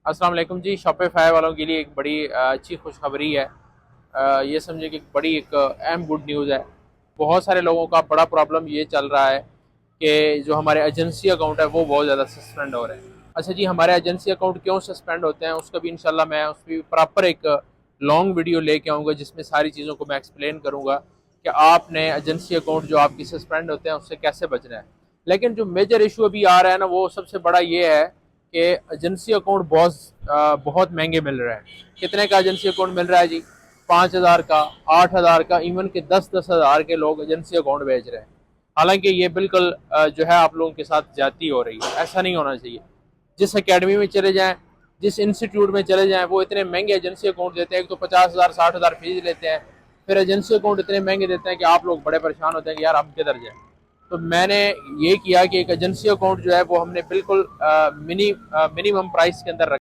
अस्सलाम वालेकुम जी। शॉपिफाई वालों के लिए एक बड़ी अच्छी खुशखबरी है। ये समझे कि एक बड़ी एक अहम गुड न्यूज़ है। बहुत सारे लोगों का बड़ा प्रॉब्लम ये चल रहा है कि जो हमारे एजेंसी अकाउंट है वो बहुत ज़्यादा सस्पेंड हो रहे हैं। अच्छा जी, हमारे एजेंसी अकाउंट क्यों सस्पेंड होते हैं उसका भी इंशाल्लाह मैं उसकी प्रॉपर एक लॉन्ग वीडियो लेके आऊँगा जिसमें सारी चीज़ों को मैं एक्सप्लेन करूँगा कि आपने एजेंसी अकाउंट जो आपकी सस्पेंड होते हैं उससे कैसे बचना है। लेकिन जो मेजर इशू अभी आ रहा है ना, वो सबसे बड़ा ये है कि एजेंसी अकाउंट बहुत महंगे मिल रहे हैं। कितने का एजेंसी अकाउंट मिल रहा है जी? 5,000 का, 8,000 का, इवन के 10-10 हज़ार के लोग एजेंसी अकाउंट बेच रहे हैं। हालांकि ये बिल्कुल जो है आप लोगों के साथ ज्यादती हो रही है। ऐसा नहीं होना चाहिए। जिस एकेडमी में चले जाएं, जिस इंस्टीट्यूट में चले जाएं, वो इतने महंगे एजेंसी अकाउंट देते हैं। एक तो 50,000 60,000 फीस लेते हैं, फिर एजेंसी अकाउंट इतने महंगे देते हैं कि आप लोग बड़े परेशान होते हैं कि यार हम किधर जाएं। तो मैंने ये किया कि एक एजेंसी अकाउंट जो है वो हमने बिल्कुल मिनिमम प्राइस के अंदर रखा।